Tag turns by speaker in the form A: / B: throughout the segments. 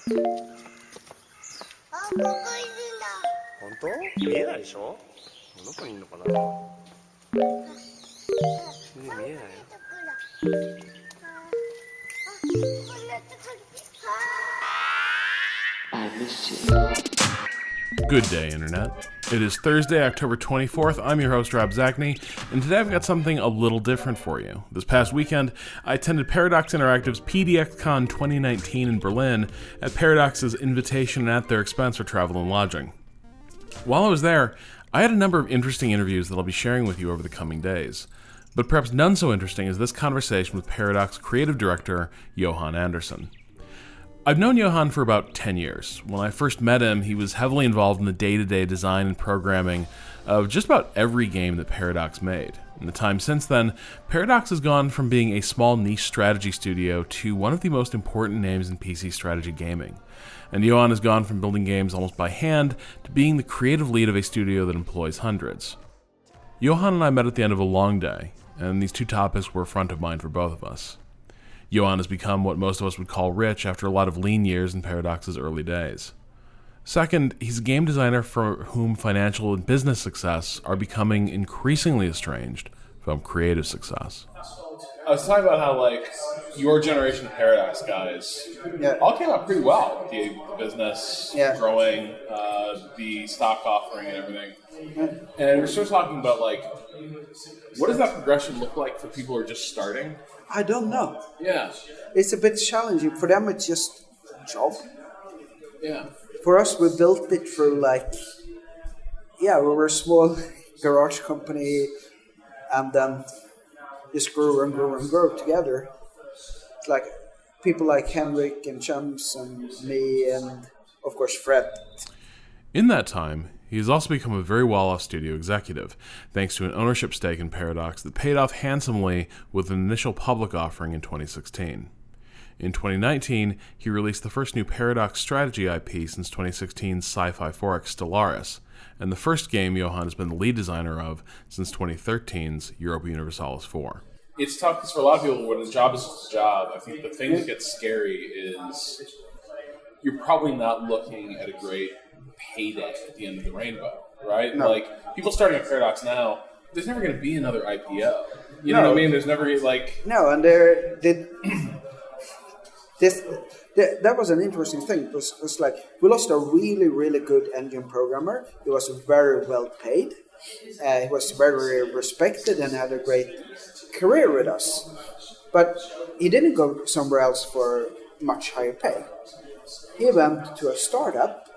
A: 本当？見えないでしょ？どこにいるのかな？見えないよ。
B: Good day, Internet. It is Thursday, October 24th. I'm your host, Rob Zacny, and today I've got something a little different for you. This past weekend, I attended Paradox Interactive's PDXCon 2019 in Berlin at Paradox's invitation and at their expense for travel and lodging. While I was there, I had a number of interesting interviews that I'll be sharing with you over the coming days. But perhaps none so interesting as this conversation with Paradox creative director Johan Anderson. I've known Johan for about 10 years. When I first met him, he was heavily involved in the day-to-day design and programming of just about every game that Paradox made. In the time since then, Paradox has gone from being a small niche strategy studio to one of the most important names in PC strategy gaming. And Johan has gone from building games almost by hand to being the creative lead of a studio that employs hundreds. Johan and I met at the end of a long day, and these two topics were front of mind for both of us. Johan has become what most of us would call rich after a lot of lean years in Paradox's early days. Second, he's a game designer for whom financial and business success are becoming increasingly estranged from creative success. I was talking about how, your generation of Paradox guys all came out pretty well. The business growing, the stock offering and everything. And we're sort of talking about, what does that progression look like for people who are just starting?
C: I don't know.
B: Yeah.
C: It's a bit challenging. For them, it's just a job.
B: Yeah.
C: For us, we built it through, we were a small garage company, and then just grew and grew and grew together. It's like people like Henrik and Chums and me and, of course, Fred.
B: In that time, he has also become a very well-off studio executive, thanks to an ownership stake in Paradox that paid off handsomely with an initial public offering in 2016. In 2019, he released the first new Paradox strategy IP since 2016's Sci-Fi 4X Stellaris, and the first game Johan has been the lead designer of since 2013's Europa Universalis 4. It's tough because for a lot of people, when a job is just a job, I think the thing that gets scary is you're probably not looking at a great payday at the end of the rainbow, right?
C: No.
B: People starting at Paradox now, there's never going to be another IPO. You know what I mean? There's never,
C: No, and that was an interesting thing. It was we lost a really, really good engine programmer. He was very well paid. He was very respected and had a great career with us. But he didn't go somewhere else for much higher pay. He went to a startup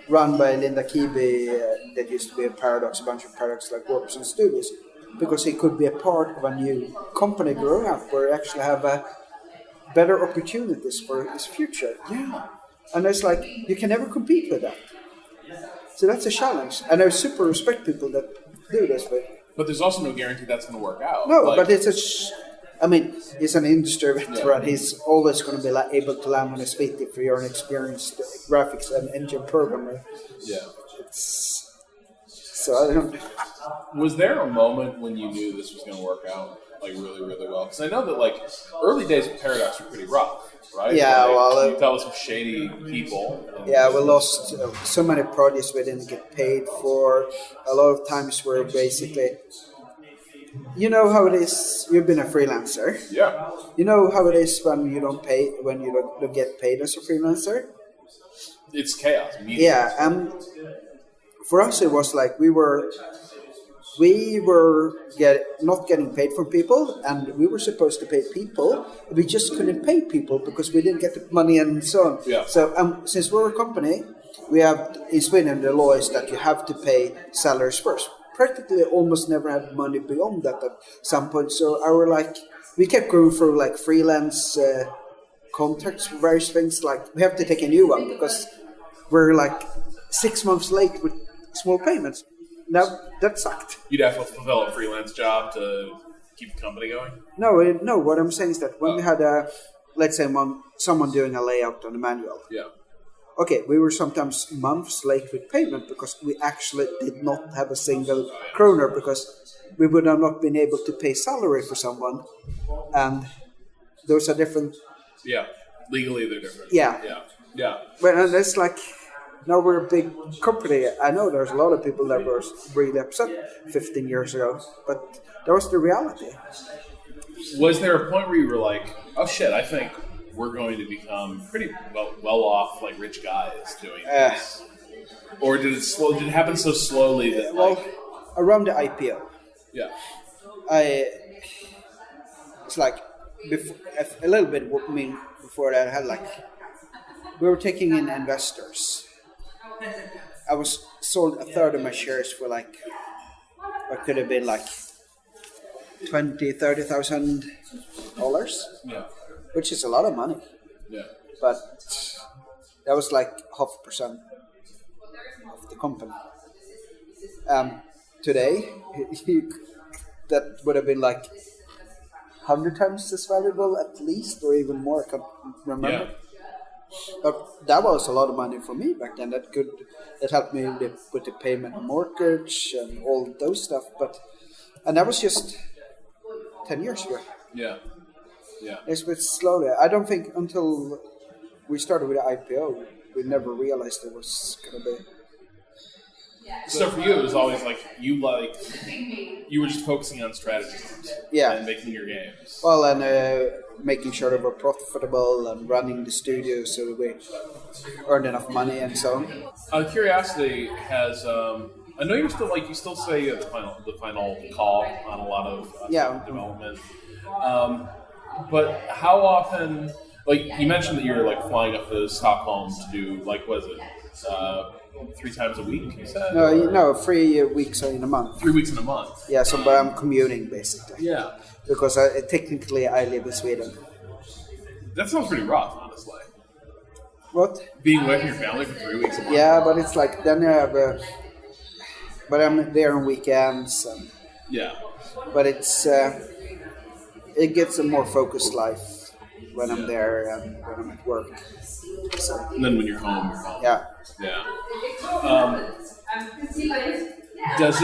C: run by Linda Keeby that used to be a Paradox, a bunch of Paradox like Warps and Studios, because he could be a part of a new company growing up where he actually have better opportunities for his future.
B: Yeah.
C: And it's you can never compete with that. So that's a challenge. And I super respect people that do this.
B: But there's also no guarantee that's going to work out.
C: No, but it's he's an industry veteran. Yeah. He's always going to be able to land on his feet if you're an experienced graphics and engine programmer.
B: Yeah.
C: So I don't.
B: Was there a moment when you knew this was going to work out really, really well? Because I know that early days of Paradox were pretty rough, right?
C: Yeah,
B: you tell us some shady people.
C: Yeah, we lost so many projects we didn't get paid for. A lot of times we're basically. You know how it is. You've been a freelancer.
B: Yeah.
C: You know how it is when you don't get paid as a freelancer.
B: It's chaos.
C: Yeah, and for us it was we were not getting paid from people, and we were supposed to pay people. We just couldn't pay people because we didn't get the money and so on.
B: Yeah.
C: So since we're a company, we have in Sweden the law is that you have to pay salaries first. Practically almost never had money beyond that at some point. So we kept going through freelance contracts for various things. We have to take a new one because we're 6 months late with small payments. Now that sucked.
B: You'd have to fulfill a freelance job to keep the company going?
C: No. What I'm saying is that when we had let's say someone doing a layout on a manual.
B: Yeah.
C: Okay, we were sometimes months late with payment because we actually did not have a single kroner because we would have not been able to pay salary for someone. And those are different.
B: Yeah, legally they're different.
C: Yeah.
B: Yeah.
C: But and it's like, now we're a big company. I know there's a lot of people that were really upset 15 years ago, but that was the reality.
B: Was there a point where you were like, oh shit, I think we're going to become pretty well off, like rich guys doing this? Or did it happen so slowly that
C: around the IPO,
B: yeah.
C: it's like a little bit. I mean, before that, I had like we were taking in investors. I was sold a third of my shares for like what could have been like $20,000-$30,000, which is a lot of money.
B: Yeah,
C: but that was like 0.5% of the company. Today, that would have been like 100 times as valuable at least, or even more. I can't remember.
B: Yeah.
C: But that was a lot of money for me back then. That helped me with the payment of mortgage and all those stuff. And that was just 10 years ago.
B: Yeah. Yeah.
C: It's been slowly. I don't think until we started with the IPO, we never realized it was going to be.
B: So for you, it was always like you were just focusing on strategy and making your games.
C: Well, and making sure that we're profitable and running the studio so that we earn enough money and so on.
B: Out of curiosity, has I know you still say the final call on a lot of development. But how often? Like you mentioned that you're like flying up to Stockholm to do like what is it? 3 times a week, you said?
C: No, 3 weeks in a month.
B: 3 weeks in a month.
C: Yeah, so but I'm commuting basically.
B: Yeah.
C: Because technically I live in Sweden.
B: That sounds pretty rough, honestly.
C: What?
B: Being away from your family for 3 weeks a month.
C: Yeah, but it's like then you have but I'm there on weekends. But it's it gets a more focused life when I'm there and when I'm at work. So.
B: And then when you're home, you're home.
C: Yeah.
B: Yeah. Has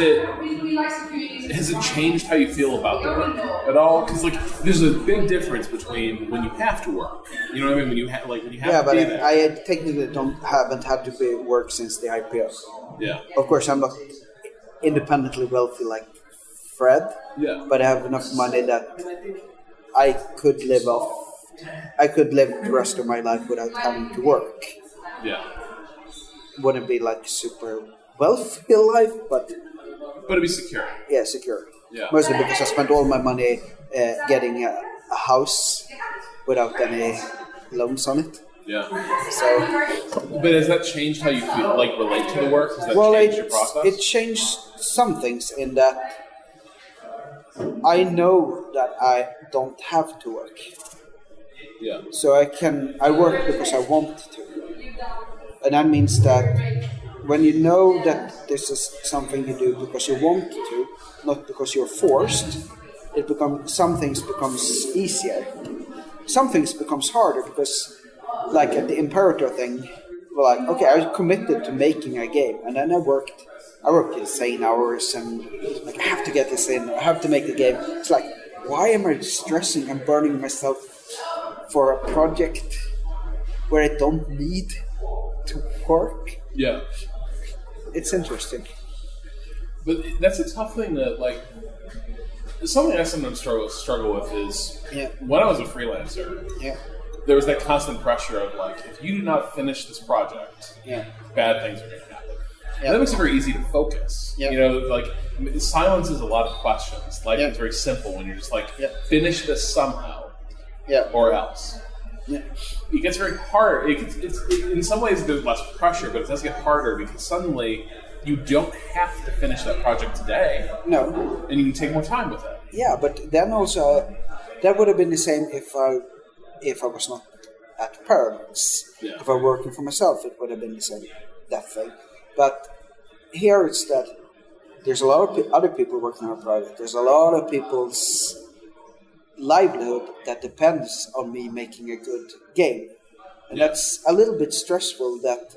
B: it changed how you feel about the work at all? Because like, there's a big difference between when you have to work. You know what I mean? When you have to be there.
C: But I technically haven't had to be work since the IPO.
B: Yeah.
C: Of course, I'm not independently wealthy like Fred.
B: Yeah.
C: But I have enough money that I could live off. I could live the rest of my life without having to work.
B: Yeah.
C: Wouldn't be like super wealthy life, but
B: it'd be secure.
C: Yeah, secure.
B: Yeah.
C: Mostly because I spent all my money getting a house without any loans on it.
B: Yeah.
C: So.
B: But has that changed how you feel, like relate to the work? Has that changed your process?
C: It changed some things in that I know that I don't have to work.
B: Yeah.
C: So I work because I want to. And that means that when you know that this is something you do because you want to, not because you're forced, some things becomes easier. Some things becomes harder because, like at the Imperator thing, like, okay, I was committed to making a game, and then I worked insane hours, and like I have to get this in, I have to make the game. It's like, why am I stressing and burning myself for a project where I don't need to work?
B: Yeah.
C: It's interesting.
B: But that's a tough thing that, like, something I sometimes struggle with is when I was a freelancer, there was that constant pressure of, like, if you do not finish this project, bad things are going to happen. And that makes it very easy to focus. You know, like, silence is a lot of questions. Life is very simple when you're just like, finish this somehow. Or else. It gets very hard. In some ways, there's less pressure, but it does get harder because suddenly you don't have to finish that project today.
C: No.
B: And you can take more time with it.
C: Yeah, but then also, that would have been the same if I was not at Paradox.
B: Yeah.
C: If I were working for myself, it would have been the same, that thing. But here it's that there's a lot of other people working on a project. There's a lot of people's livelihood that depends on me making a good game, and that's a little bit stressful that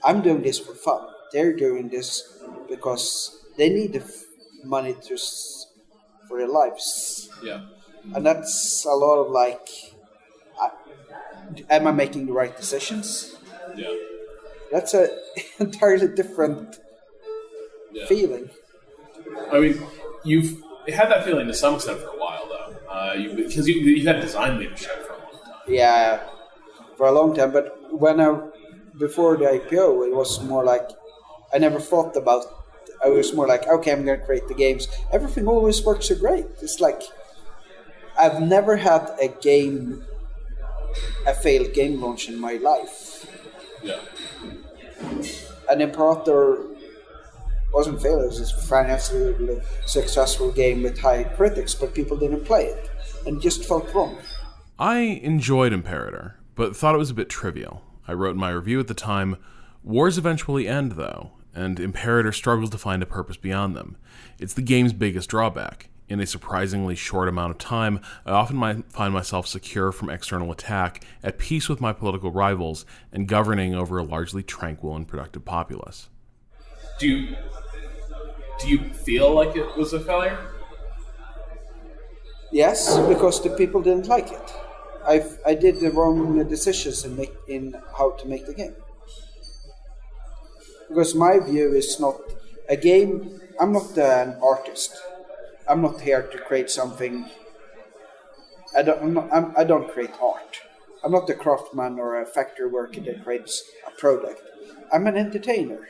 C: I'm doing this for fun. They're doing this because they need the money for their lives. And that's a lot of like, am I making the right decisions?
B: Yeah.
C: That's a entirely different feeling.
B: I mean, you've had that feeling to some extent for a while, though, because you had design leadership for a long time.
C: Yeah, for a long time. But before the IPO, it was more like I never thought about. I was more like, okay, I'm going to create the games. Everything always works so great. It's like I've never had a failed game launch in my life.
B: Yeah.
C: And Imperator wasn't failed. It was a financially successful game with high critics, but people didn't play it, and it just felt wrong.
B: I enjoyed Imperator, but thought it was a bit trivial. I wrote in my review at the time, "Wars eventually end, though, and Imperator struggles to find a purpose beyond them. It's the game's biggest drawback. In a surprisingly short amount of time, I often find myself secure from external attack, at peace with my political rivals, and governing over a largely tranquil and productive populace." Do you feel like it was a failure?
C: Yes, because the people didn't like it. I did the wrong decisions in how to make the game. Because my view is not a game. I'm not an artist. I'm not here to create something. I don't create art. I'm not a craftsman or a factory worker that creates a product. I'm an entertainer.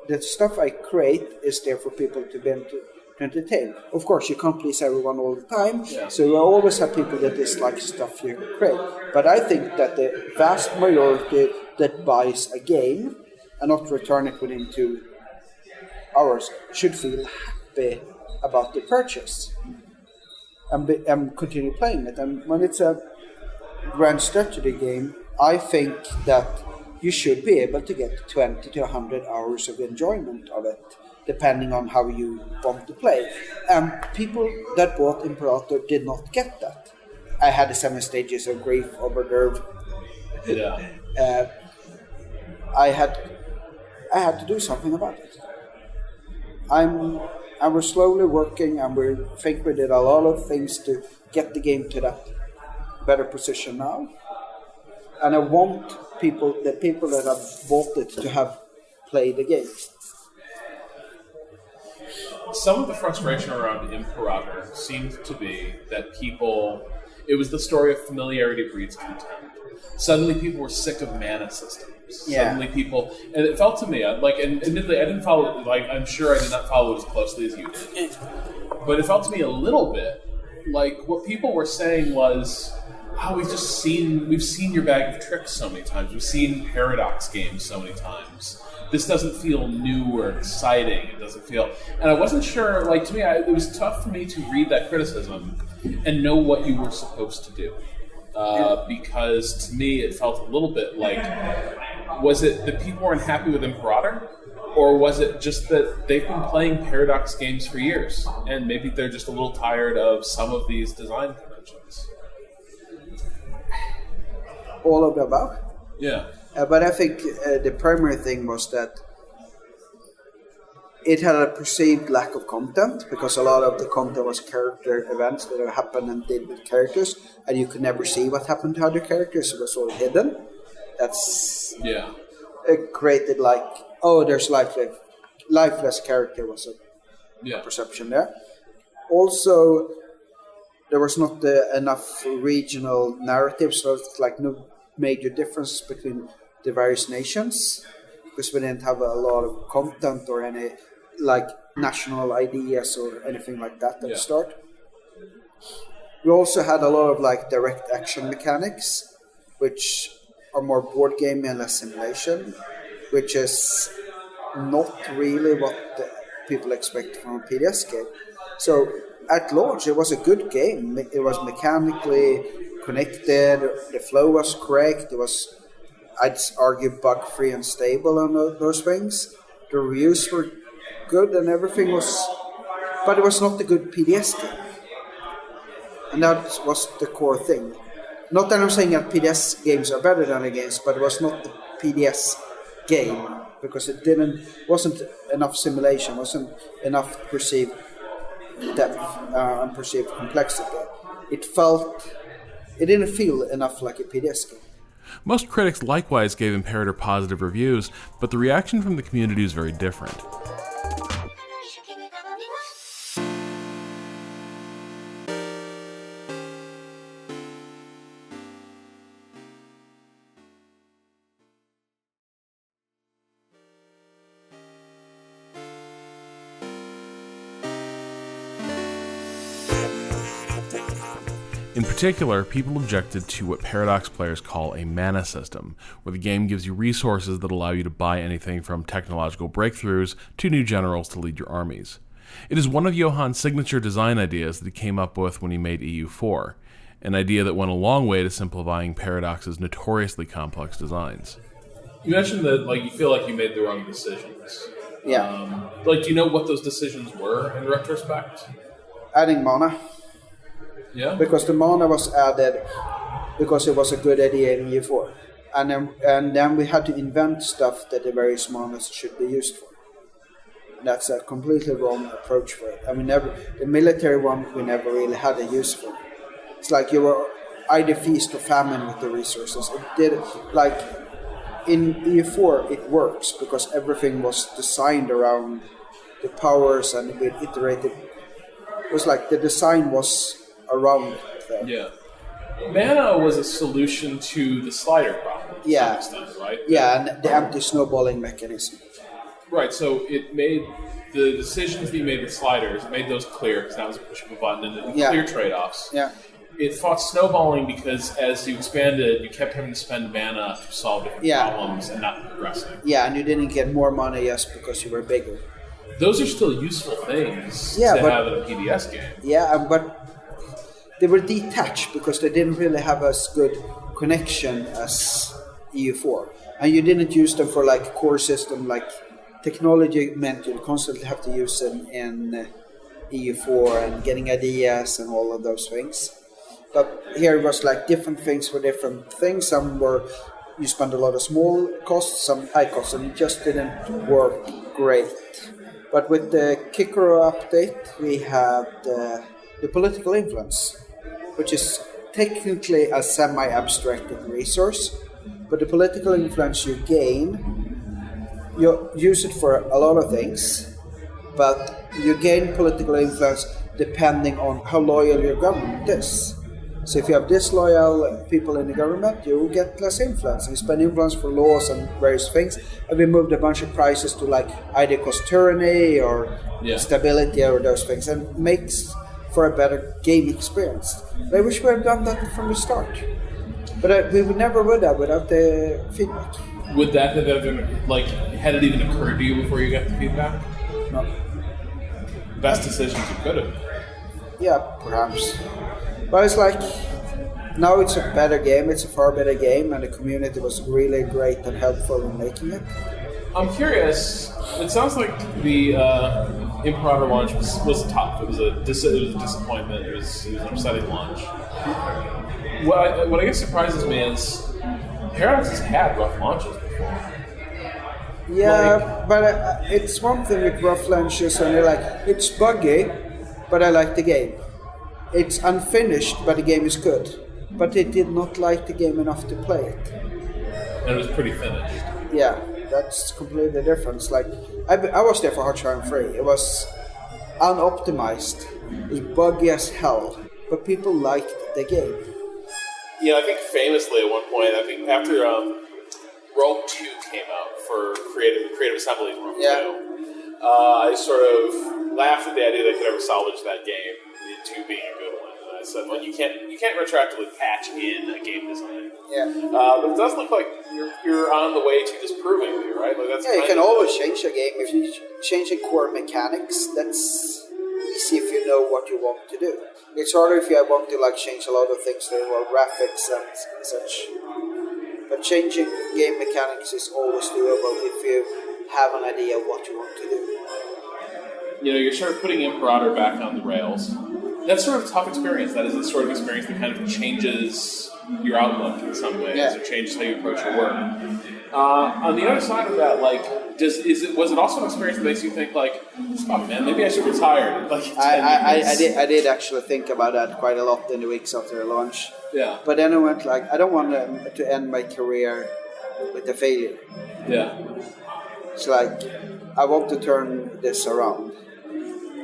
C: The stuff I create is there for people to be able to entertain. Of course, you can't please everyone all the time, so you always have people that dislike stuff you create. But I think that the vast majority that buys a game and not return it within 2 hours should feel happy about the purchase and continue playing it. And when it's a grand strategy game, I think that you should be able to get 20 to 100 hours of enjoyment of it, depending on how you want to play. And people that bought Imperator did not get that. I had the 7 stages of grief over nerve.
B: Yeah.
C: I had to do something about it. I was slowly working, and we think we did a lot of things to get the game to that better position now. And I want the people that have bought it to have played the game.
B: Some of the frustration around Imperator seemed to be that it was the story of familiarity breeds contempt. Suddenly people were sick of mana systems.
C: Yeah.
B: Suddenly and it felt to me, and admittedly I didn't follow, I'm sure I did not follow it as closely as you did. But it felt to me a little bit like what people were saying was, we've seen your bag of tricks so many times. We've seen Paradox games so many times. This doesn't feel new or exciting. It doesn't feel... And I wasn't sure, to me, it was tough for me to read that criticism and know what you were supposed to do. Because to me, it felt a little bit like, was it that people weren't happy with Imperator? Or was it just that they've been playing Paradox games for years, and maybe they're just a little tired of some of these design conventions?
C: All of the above.
B: Yeah.
C: But I think the primary thing was that it had a perceived lack of content, because a lot of the content was character events that happened and did with characters, and you could never see what happened to other characters. It was all hidden. It created there's lifeless character was a perception there. Also, there was not enough regional narratives, so it's no major differences between the various nations, because we didn't have a lot of content or any national ideas or anything like that at the start. We also had a lot of direct action mechanics, which are more board game and less simulation, which is not really what the people expect from a PDS game. So at launch, it was a good game. It was mechanically connected, the flow was correct, it was, I'd argue, bug-free and stable on those things. The reviews were good and everything was... But it was not a good PDS game. And that was the core thing. Not that I'm saying that PDS games are better than the games, but it was not the PDS game, because it wasn't enough simulation, wasn't enough perceived depth and perceived complexity. It didn't feel enough like a PDS game.
B: Most critics likewise gave Imperator positive reviews, but the reaction from the community was very different. In particular, people objected to what Paradox players call a mana system, where the game gives you resources that allow you to buy anything from technological breakthroughs to new generals to lead your armies. It is one of Johan's signature design ideas that he came up with when he made EU4, an idea that went a long way to simplifying Paradox's notoriously complex designs.
D: You mentioned that you feel like you made the wrong decisions.
C: Yeah.
D: Do you know what those decisions were in retrospect?
C: Adding mana.
D: Yeah.
C: Because the mana was added because it was a good idea in EU4. And then we had to invent stuff that the various manas should be used for. And that's a completely wrong approach for it. And the military one, we never really had a use for. It's like you were either feast or famine with the resources. It did, in EU4 it works because everything was designed around the powers and we iterated. It was like the design was around it.
D: Yeah. Mana was a solution to the slider problem to some extent, right?
C: Yeah, and the empty snowballing mechanism.
D: Right, so it made the decisions that you made with sliders, it made those clear because that was a push of a button and clear trade-offs.
C: Yeah.
D: It fought snowballing because as you expanded, you kept having to spend mana to solve different problems and not progressing.
C: Yeah, and you didn't get more mana just because you were bigger.
D: Those are still useful things to have in a PDS game.
C: Yeah, but they were detached because they didn't really have as good connection as EU4. And you didn't use them for core system, technology meant you'd constantly have to use them in EU4 and getting ideas and all of those things. But here it was different things for different things. Some were, you spent a lot of small costs, some high costs, and it just didn't work great. But with the Kikoro update, we had the political influence, which is technically a semi-abstracted resource, but the political influence you gain, you use it for a lot of things, but you gain political influence depending on how loyal your government is. So if you have disloyal people in the government, you will get less influence. We spend influence for laws and various things, and we moved a bunch of prices to either cause tyranny or stability or those things, and makes for a better game experience. I wish we had done that from the start, but we never would have without the feedback.
D: Would that have ever, had it even occurred to you before you got the feedback?
C: No.
D: Best decisions you could have.
C: Yeah, perhaps. But it's now it's a better game, it's a far better game, and the community was really great and helpful in making it.
D: I'm curious, it sounds like the Imperator launch was tough. It was a disappointment, it was an upsetting launch. What I guess surprises me is Paradox has had rough launches before.
C: Yeah, but it's one thing with rough launches, and you're it's buggy, but I like the game. It's unfinished, but the game is good. But they did not like the game enough to play it.
D: And it was pretty finished.
C: Yeah, that's completely different. I was there for Hardshine 3. It was unoptimized. It was buggy as hell. But people liked the game.
D: I think famously at one point, after Rome 2 came out for Creative Assembly's Rome 2, I sort of laughed at the idea they could ever salvage that game into being a good one. And I said, well, you can't retroactively patch in a game design.
C: Yeah.
D: But it does look like you're on the way to disproving me, right?
C: You can always change a game. If you change the core mechanics, that's easy if you know what you want to do. It's harder if you want to change a lot of things, graphics and such. But changing game mechanics is always doable if you have an idea of what you want to do.
D: You're sort of putting Imperator back on the rails. That's sort of a tough experience. That is the sort of experience that kind of changes your outlook in some ways, or changes how you approach your work. On the other side of that, like, was it also an experience that makes you think, like, fuck, man, maybe I should retire? Like,
C: I did actually think about that quite a lot in the weeks after the launch.
D: Yeah.
C: But then I went like, I don't want to end my career with a failure.
D: Yeah.
C: It's like, I want to turn this around,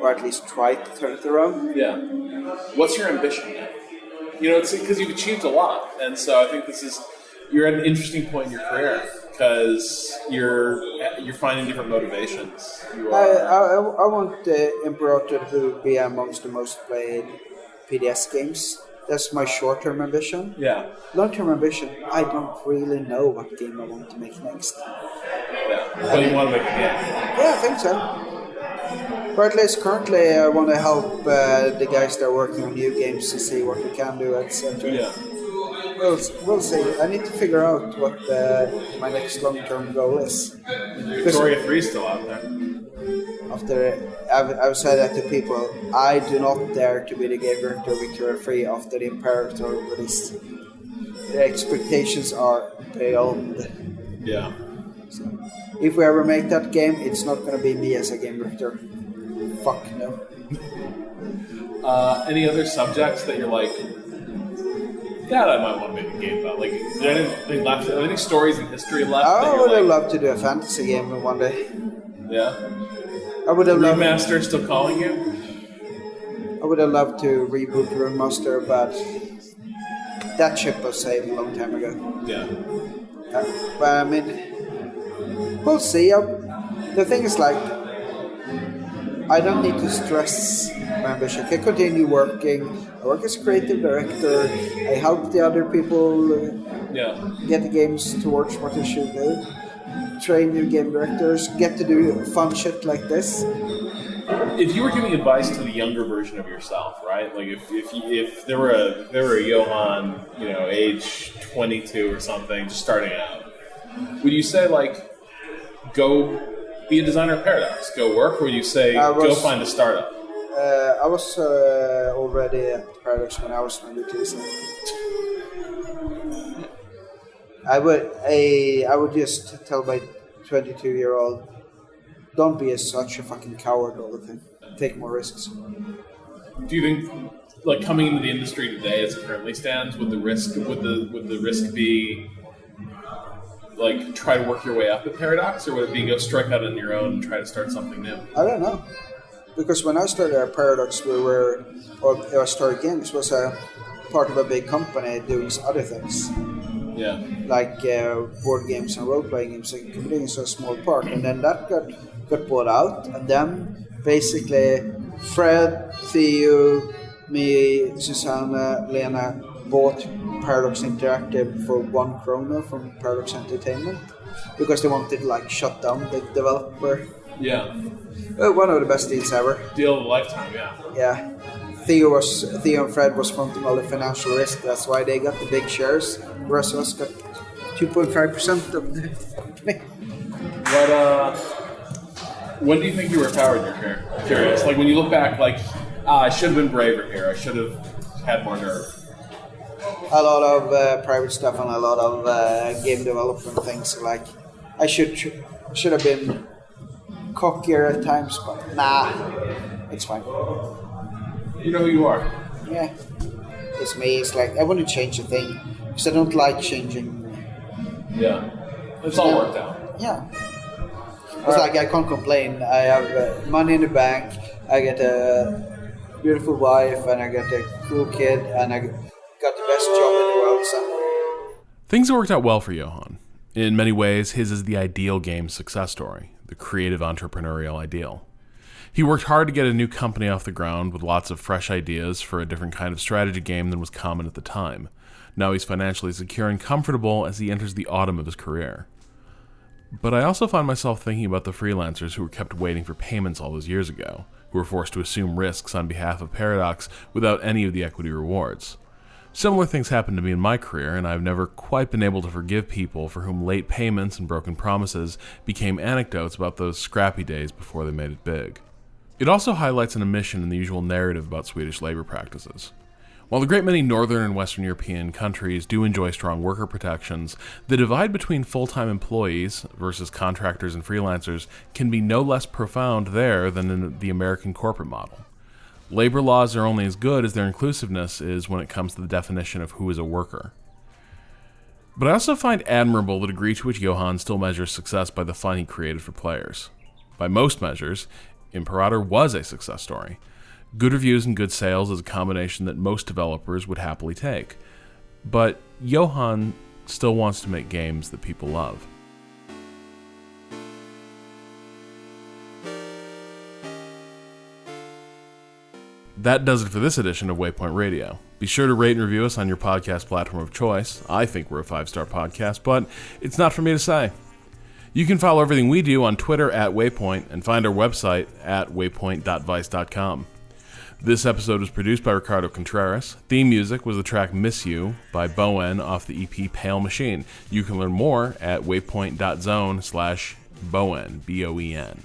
C: or at least try to turn it around.
D: Yeah. What's your ambition now? You know, it's because you've achieved a lot, and so I think you're at an interesting point in your career because you're finding different motivations.
C: I want Imperator to be amongst the most played PDS games. That's my short-term ambition.
D: Yeah.
C: Long-term ambition, I don't really know what game I want to make next.
D: Yeah. But you want to make a game?
C: Yeah, I think so. Or at least currently I want to help the guys that are working on new games to see what we can do, etc.
D: Yeah.
C: We'll see. I need to figure out what my next long-term goal is.
D: Victoria 3 is still out there.
C: I've said that to people. I do not dare to be the game director of Victoria 3 after the Imperator release. The expectations are beyond.
D: Yeah.
C: So, if we ever make that game, it's not going to be me as a game director. Fuck no.
D: Any other subjects that you're like, that I might want to make a game about? Like, is there anything left? Are there any stories in history left?
C: I would have loved to do a fantasy game one day.
D: Yeah.
C: I would have loved.
D: Remaster still calling you?
C: I would have loved to reboot Remaster, but that ship was saved a long time ago.
D: Yeah.
C: But I mean, we'll see. The thing is, like, I don't need to stress my ambition. I can continue working. I work as a creative director. I help the other people get the games towards what they should do. Train new game directors. Get to do fun shit like this.
D: If you were giving advice to the younger version of yourself, right? Like if there were a Johan, age 22 or something, just starting out, would you say like, go be a designer at Paradox, go work, or would you say go find a startup?
C: I was already at Paradox when I was 22. So I would just tell my 22-year-old, don't be such a fucking coward all the time. Take more risks.
D: Do you think, like, coming into the industry today as it currently stands, would the risk be like try to work your way up at Paradox, or would it be go strike out on your own and try to start something new?
C: I don't know, because when I started at Paradox, Started Games was a part of a big company doing other things.
D: Yeah.
C: Like board games and role-playing games, like computing is a small part, and then that got bought out, and then basically Fred, Theo, me, Susanna, Lena bought Paradox Interactive for 1 krona from Paradox Entertainment because they wanted to like shut down the developer.
D: Yeah.
C: One of the best deals ever.
D: Deal of a lifetime, yeah.
C: Yeah. Theo and Fred was fronting all the financial risk. That's why they got the big shares. The rest of us got 2.5% of the company.
D: When do you think you were powered in your career? I'm curious. Like when you look back, like, I should have been braver here. I should have had more nerve.
C: A lot of private stuff and a lot of game development things. Like I should have been cockier at times, but nah, it's fine.
D: You know who you are.
C: Yeah, it's me. It's like I want to change a thing because I don't like changing.
D: Yeah, it's all worked out.
C: Yeah, it's like I can't complain. I have money in the bank. I get a beautiful wife, and I get a cool kid, and I got the best job in the world. So
B: things have worked out well for Johan. In many ways, his is the ideal game success story, the creative entrepreneurial ideal. He worked hard to get a new company off the ground with lots of fresh ideas for a different kind of strategy game than was common at the time. Now he's financially secure and comfortable as he enters the autumn of his career. But I also find myself thinking about the freelancers who were kept waiting for payments all those years ago, who were forced to assume risks on behalf of Paradox without any of the equity rewards. Similar things happened to me in my career, and I've never quite been able to forgive people for whom late payments and broken promises became anecdotes about those scrappy days before they made it big. It also highlights an omission in the usual narrative about Swedish labor practices. While a great many Northern and Western European countries do enjoy strong worker protections, the divide between full-time employees versus contractors and freelancers can be no less profound there than in the American corporate model. Labor laws are only as good as their inclusiveness is when it comes to the definition of who is a worker. But I also find admirable the degree to which Johan still measures success by the fun he created for players. By most measures, Imperator was a success story. Good reviews and good sales is a combination that most developers would happily take. But Johan still wants to make games that people love. That does it for this edition of Waypoint Radio. Be sure to rate and review us on your podcast platform of choice. I think we're a 5-star podcast, but it's not for me to say. You can follow everything we do on Twitter at Waypoint and find our website at waypoint.vice.com. This episode was produced by Ricardo Contreras. Theme music was the track Miss You by Bowen off the EP Pale Machine. You can learn more at waypoint.zone/Bowen, B-O-E-N.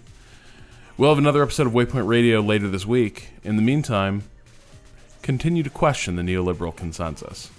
B: We'll have another episode of Waypoint Radio later this week. In the meantime, continue to question the neoliberal consensus.